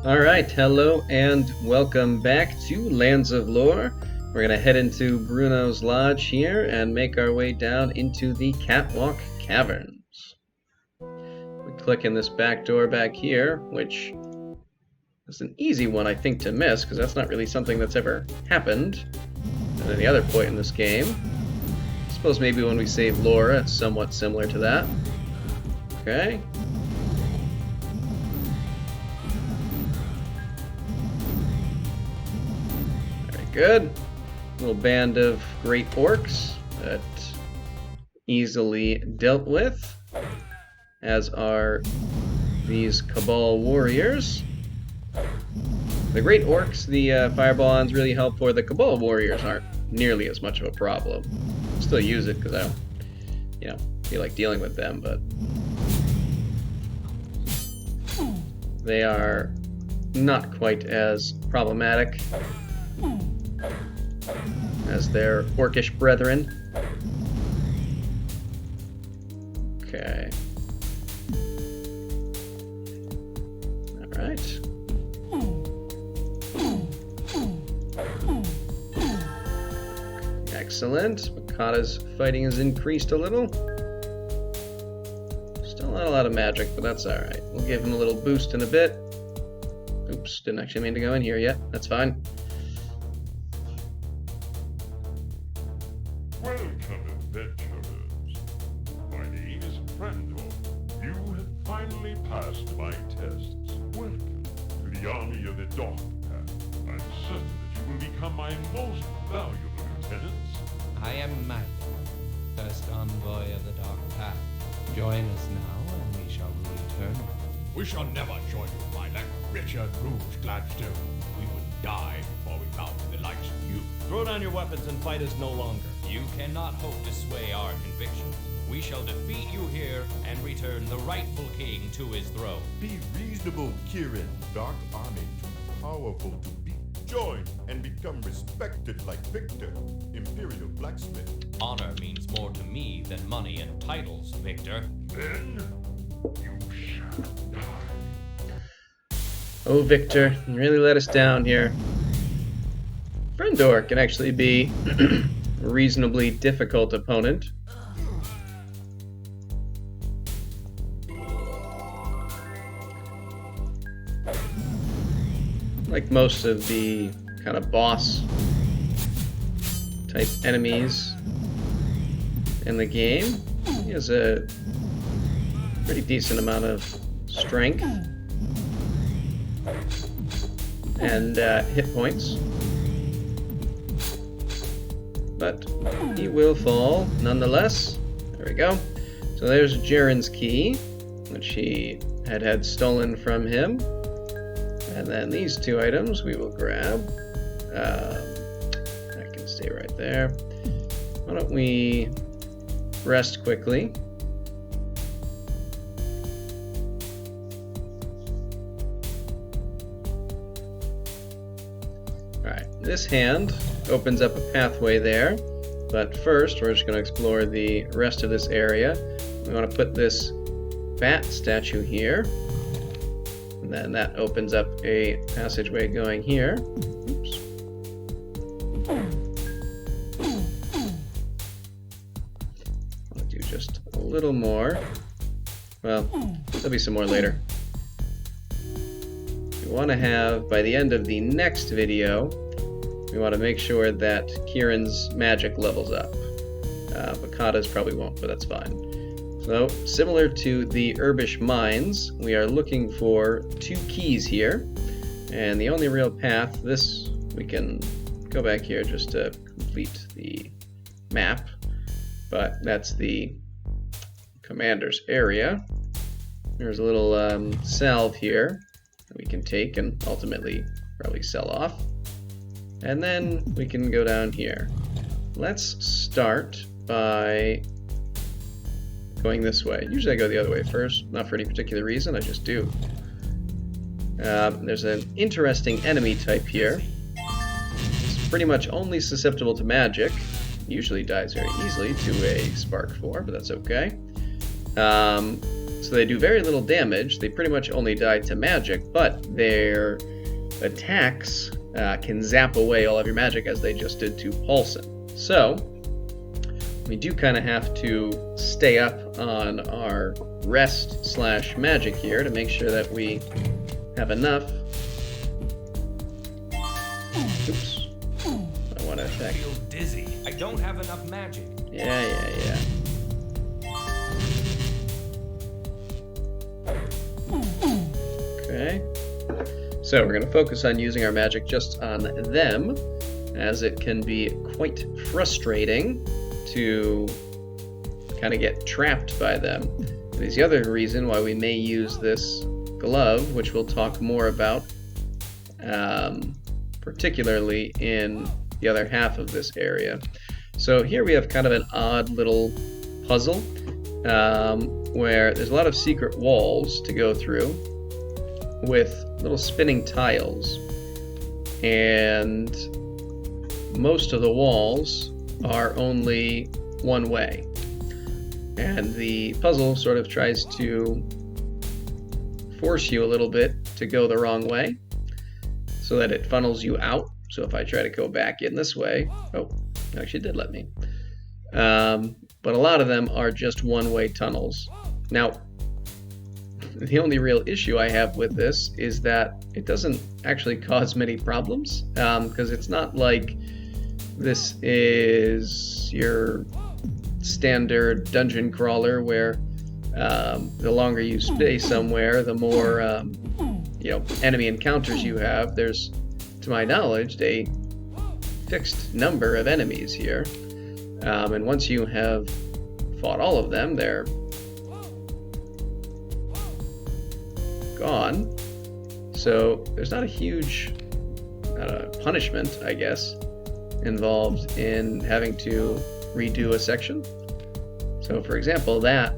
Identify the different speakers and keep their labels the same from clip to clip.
Speaker 1: Alright, hello and welcome back to Lands of Lore. We're going to head into Bruno's Lodge here and make our way down into the Catwalk Caverns. We click in this back door back here, which is an easy one, I think, to miss, because that's not really something that's ever happened at any other point in this game. I suppose maybe when we save Laura, it's somewhat similar to that. Okay. Good. Little band of great orcs that easily dealt with, as are these Cabal warriors. The great orcs, the fireball-ons really help for. The Cabal warriors aren't nearly as much of a problem. Still use it because I don't, feel like dealing with them, but they are not quite as problematic as their orcish brethren. Okay. Alright. Excellent. Baccata's fighting has increased a little. Still not a lot of magic, but that's alright. We'll give him a little boost in a bit. Oops, didn't actually mean to go in here yet. That's fine.
Speaker 2: Welcome, adventurers. My name is Frendor. You have finally passed my tests. Welcome to the army of the Dark Path. I'm certain that you will become my most valuable lieutenants.
Speaker 3: I am Matt, first envoy of the Dark Path. Join us now, and we shall rule eternal.
Speaker 4: We shall never join you, my like Richard Rouge Gladstone. We would die before we found the likes of you.
Speaker 5: Throw down your weapons and fight us no longer. You cannot hope to sway our convictions. We shall defeat you here and return the rightful king to his throne.
Speaker 6: Be reasonable, Kieran. Dark army too powerful to beat. Join and become respected like Victor, Imperial Blacksmith.
Speaker 5: Honor means more to me than money and titles, Victor.
Speaker 2: Then you shall die.
Speaker 1: Oh, Victor, you really let us down here. Frendor can actually be a reasonably difficult opponent. Like most of the kind of boss type enemies in the game, he has a pretty decent amount of strength and hit points. But he will fall nonetheless. There we go. So there's Jaren's key, which he had stolen from him. And then these two items we will grab. That can stay right there. Why don't we rest quickly? Alright, this hand opens up a pathway there, but first we're just going to explore the rest of this area. We want to put this bat statue here, and then that opens up a passageway going here. Oops. I'll do just a little more. Well, there'll be some more later. We want to have, by the end of the next video, we want to make sure that Kieran's magic levels up. Baccata's probably won't, but that's fine. So, similar to the Herbish Mines, we are looking for 2 keys here. And the only real path, we can go back here just to complete the map. But that's the commander's area. There's a little salve here that we can take and ultimately probably sell off. And then we can go down here. Let's start by going this way. Usually I go the other way first, not for any particular reason, I just do. There's an interesting enemy type here. It's pretty much only susceptible to magic. Usually dies very easily to a Spark 4, but that's okay. So they do very little damage. They pretty much only die to magic, but their attacks can zap away all of your magic as they just did to Paulson. So we do kind of have to stay up on our rest / magic here to make sure that we have enough. Oops. I want to attack.
Speaker 5: I feel dizzy. I don't have enough magic.
Speaker 1: Yeah. Okay. So we're going to focus on using our magic just on them, as it can be quite frustrating to kind of get trapped by them. There's the other reason why we may use this glove, which we'll talk more about, particularly in the other half of this area. So here we have kind of an odd little puzzle where there's a lot of secret walls to go through with little spinning tiles, and most of the walls are only one way, and the puzzle sort of tries to force you a little bit to go the wrong way so that it funnels you out. So if I try to go back in this way, oh, actually it did let me. But a lot of them are just one-way tunnels. Now, the only real issue I have with this is that it doesn't actually cause many problems, because it's not like this is your standard dungeon crawler where the longer you stay somewhere, the more enemy encounters you have. There's, to my knowledge, a fixed number of enemies here, and once you have fought all of them, they're gone. So there's not a huge punishment, I guess, involved in having to redo a section. So for example, that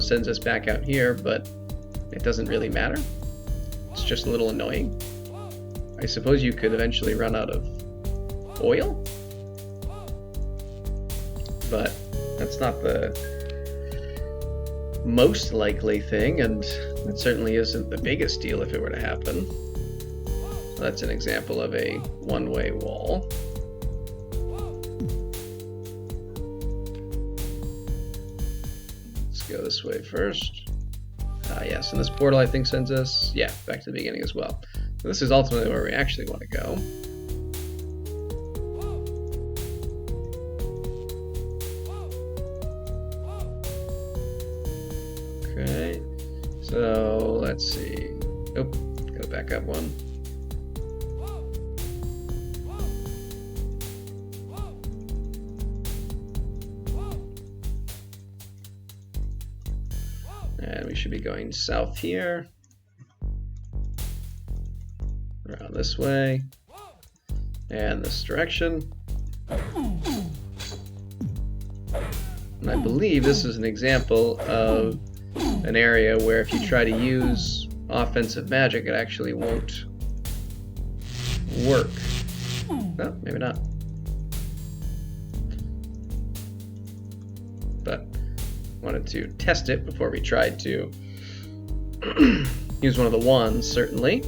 Speaker 1: sends us back out here, but it doesn't really matter. It's just a little annoying. I suppose you could eventually run out of oil, but that's not the most likely thing, and it certainly isn't the biggest deal if it were to happen. So that's an example of a one-way wall. Let's go this way first. Yes, and this portal I think sends us, back to the beginning as well. So this is ultimately where we actually want to go. Okay, so let's see. Oh, gotta back up one. And we should be going south here. Around this way. And this direction. And I believe this is an example of an area where if you try to use offensive magic, it actually won't work. No, maybe not. But wanted to test it before we tried to use one of the wands, certainly.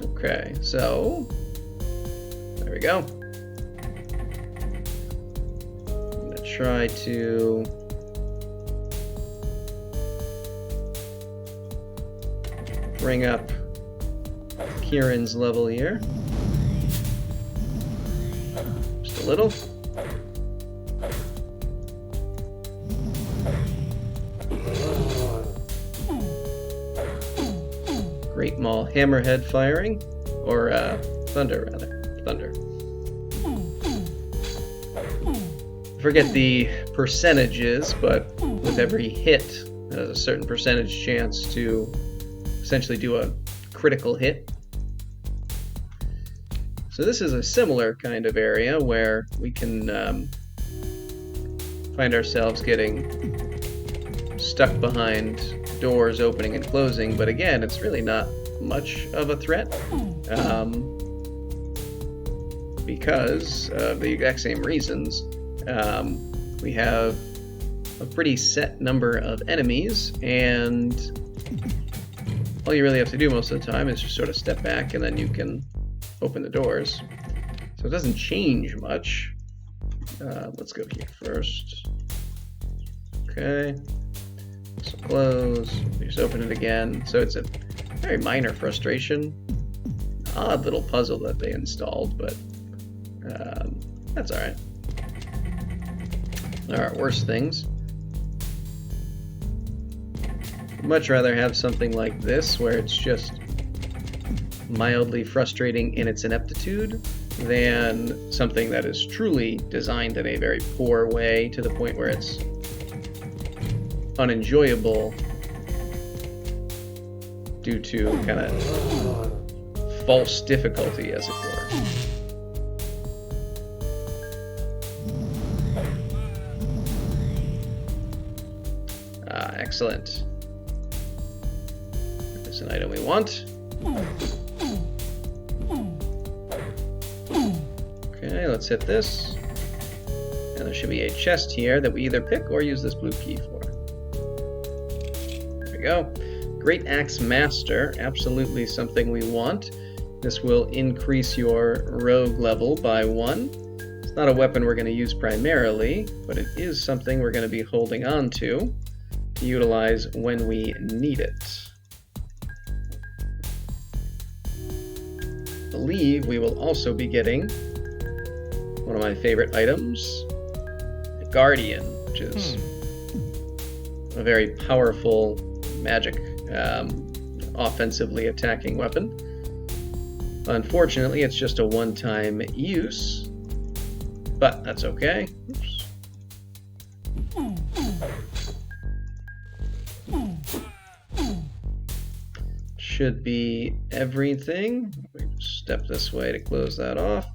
Speaker 1: Okay, so there we go. I'm gonna try to bring up Kieran's level here. Just a little. Great Maul Hammerhead firing, or Thunder rather, Thunder. I forget the percentages, but with every hit, there's a certain percentage chance to essentially do a critical hit. So this is a similar kind of area where we can find ourselves getting stuck behind doors opening and closing, but again, it's really not much of a threat because of the exact same reasons. we have a pretty set number of enemies, and all you really have to do most of the time is just sort of step back and then you can open the doors. So it doesn't change much. Let's go here first. Okay. So close. We just open it again. So it's a very minor frustration. Odd little puzzle that they installed, but that's alright. There are worse things. I'd much rather have something like this where it's just mildly frustrating in its ineptitude than something that is truly designed in a very poor way to the point where it's unenjoyable due to kind of false difficulty, as it were. Excellent. There's an item we want. Okay, let's hit this. And there should be a chest here that we either pick or use this blue key for. There we go. Great Axe Master, absolutely something we want. This will increase your rogue level by 1. It's not a weapon we're going to use primarily, but it is something we're going to be holding on to utilize when we need it. I believe we will also be getting one of my favorite items, the Guardian, which is a very powerful magic, offensively attacking weapon. Unfortunately, it's just a one-time use, but that's okay. Oops. Should be everything. We step this way to close that off.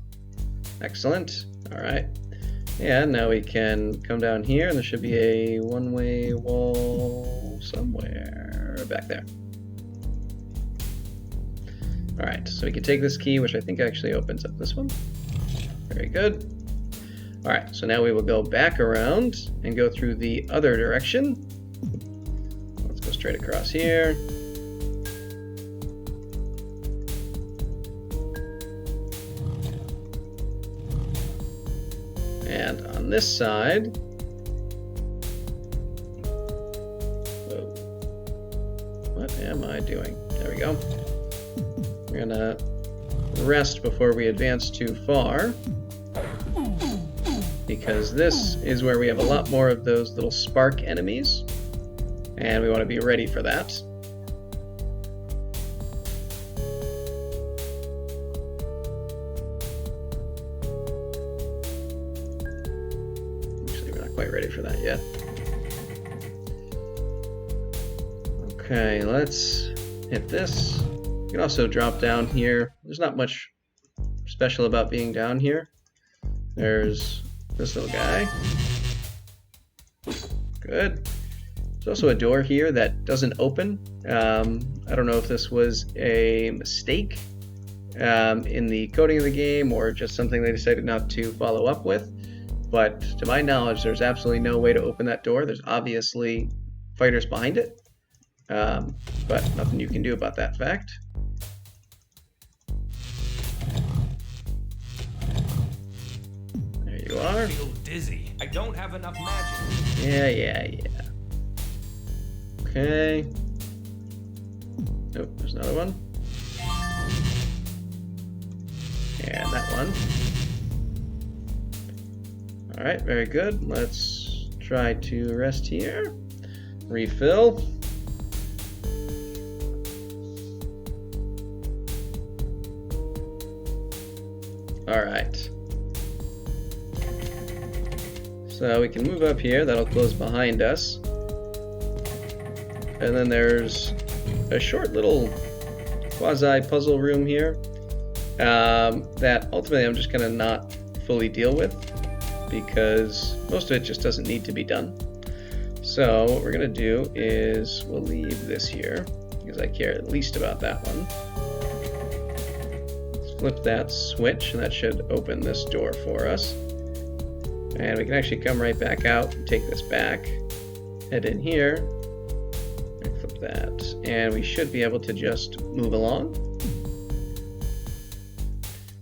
Speaker 1: Excellent. Alright. And now we can come down here, and there should be a one-way wall somewhere back there. Alright, so we can take this key, which I think actually opens up this one. Very good. Alright, so now we will go back around and go through the other direction. Let's go straight across here. And on this side, whoa, what am I doing? There we go. We're gonna rest before we advance too far, because this is where we have a lot more of those little spark enemies, and we want to be ready for that. Quite ready for that yet. Okay, let's hit this. You can also drop down here. There's not much special about being down here. There's this little guy. Good. There's also a door here that doesn't open. I don't know if this was a mistake in the coding of the game or just something they decided not to follow up with. But to my knowledge, there's absolutely no way to open that door. There's obviously fighters behind it, but nothing you can do about that fact. There you are.
Speaker 5: I feel dizzy. I don't have enough magic.
Speaker 1: Yeah. Okay. Nope, there's another one. And that one. Alright, very good. Let's try to rest here. Refill. Alright. So we can move up here. That'll close behind us. And then there's a short little quasi-puzzle room here that ultimately I'm just going to not fully deal with, because most of it just doesn't need to be done. So what we're going to do is we'll leave this here, because I care at least about that one. Let's flip that switch, and that should open this door for us. And we can actually come right back out and take this back. Head in here. Flip that. And we should be able to just move along.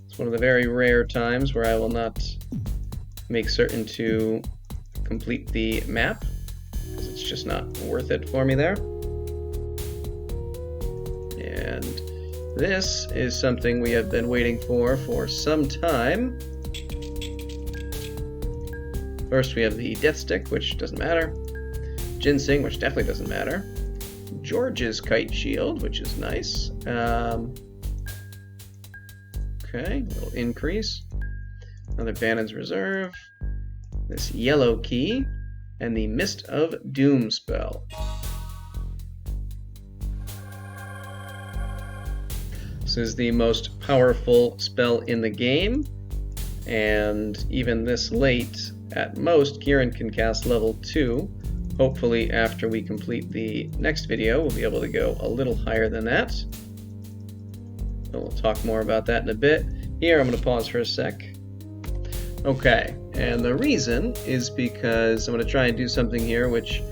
Speaker 1: It's one of the very rare times where I will not make certain to complete the map, because it's just not worth it for me there. And this is something we have been waiting for some time. First we have the Death Stick, which doesn't matter. Ginseng, which definitely doesn't matter. George's Kite Shield, which is nice. Okay, a little increase. Another Bannon's Reserve. This yellow key. And the Mist of Doom spell. This is the most powerful spell in the game. And even this late, at most, Kieran can cast level 2. Hopefully, after we complete the next video, we'll be able to go a little higher than that. But we'll talk more about that in a bit. Here, I'm going to pause for a sec. Okay, and the reason is because I'm going to try and do something here which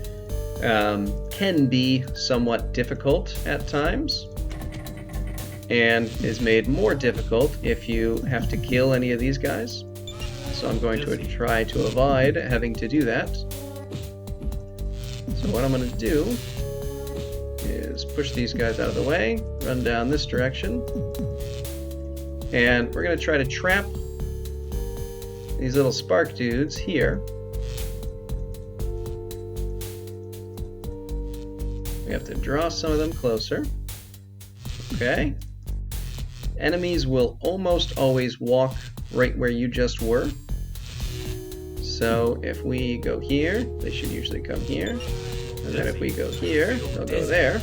Speaker 1: can be somewhat difficult at times, and is made more difficult if you have to kill any of these guys. So I'm going to try to avoid having to do that. So what I'm going to do is push these guys out of the way, run down this direction, and we're going to try to trap these little spark dudes here. We have to draw some of them closer. Okay. Enemies will almost always walk right where you just were. So if we go here, they should usually come here. And then if we go here, they'll go there.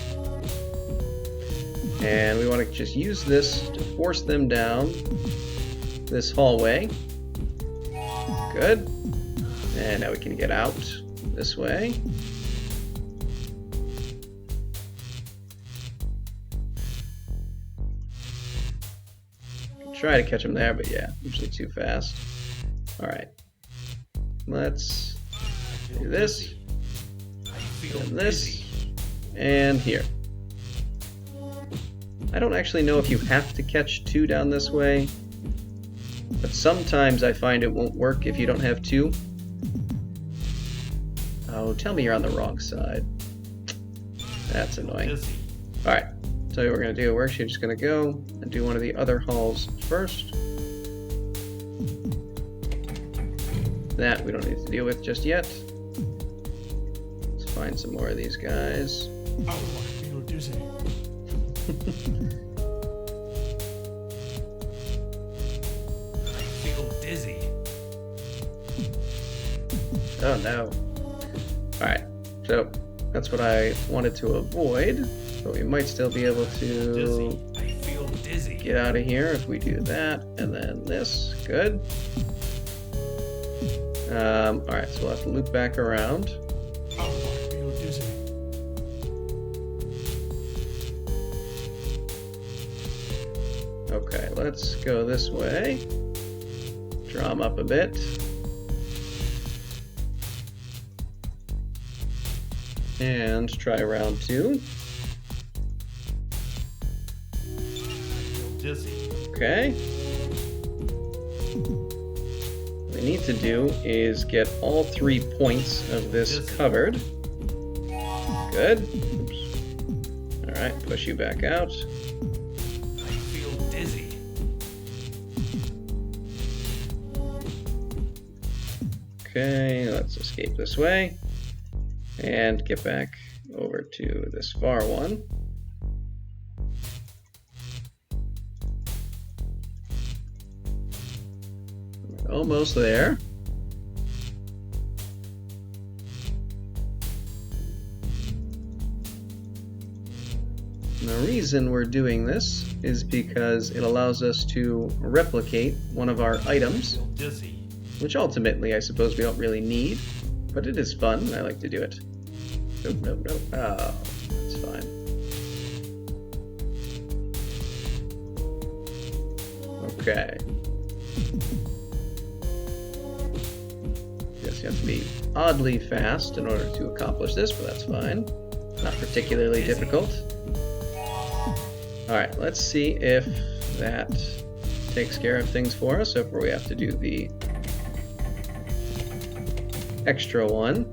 Speaker 1: And we want to just use this to force them down this hallway. Good. And now we can get out this way. Try to catch them there, but yeah, usually too fast. Alright. Let's do this. And this. And here. I don't actually know if you have to catch 2 down this way, but sometimes I find it won't work if you don't have 2. Oh, tell me you're on the wrong side. That's annoying. Alright, so what we're going to do, we're actually just going to go and do one of the other halls first. That we don't need to deal with just yet. Let's find some more of these guys.
Speaker 4: Oh, I feel dizzy.
Speaker 5: I feel dizzy.
Speaker 1: Oh no. Alright, so that's what I wanted to avoid, but we might still be able to
Speaker 5: I feel dizzy.
Speaker 1: get out of here if we do that, and then this. Good. Alright, so we'll have to loop back around.
Speaker 4: Oh, I feel dizzy.
Speaker 1: Okay, let's go this way. Draw them up a bit. And try round 2.
Speaker 4: I feel dizzy.
Speaker 1: Okay. What we need to do is get all 3 points of this covered. Good. Oops. Alright, push you back out.
Speaker 5: I feel dizzy.
Speaker 1: Okay, let's escape this way. And get back over to this far one. We're almost there. And the reason we're doing this is because it allows us to replicate one of our items,
Speaker 4: I feel dizzy.
Speaker 1: which ultimately I suppose we don't really need, but it is fun and I like to do it. Nope, nope, nope. Oh, that's fine. Okay. You have to be oddly fast in order to accomplish this, but that's fine. Not particularly difficult. Alright, let's see if that takes care of things for us. So far we have to do the extra one.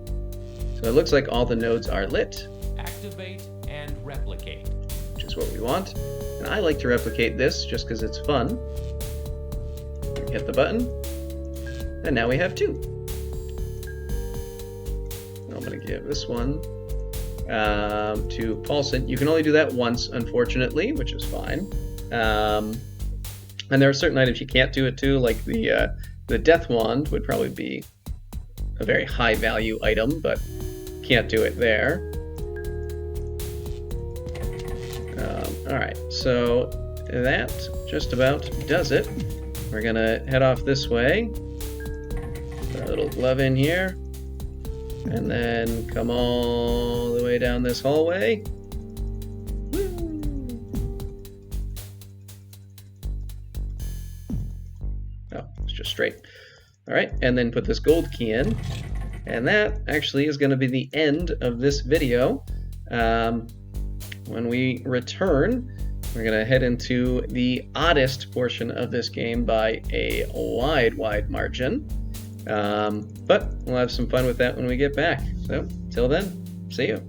Speaker 1: So it looks like all the nodes are lit.
Speaker 5: Activate and replicate.
Speaker 1: Which is what we want. And I like to replicate this just because it's fun. Hit the button. And now we have 2. I'm going to give this one to Paulson. You can only do that once, unfortunately, which is fine. And there are certain items you can't do it to, like the Death Wand would probably be a very high value item, but can't do it there. Alright, so that just about does it. We're gonna head off this way. Put our little glove in here. And then come all the way down this hallway. Woo! Oh, it's just straight. Alright, and then put this gold key in. And that actually is going to be the end of this video. When we return, we're going to head into the oddest portion of this game by a wide margin. But we'll have some fun with that when we get back. So, till then, see you.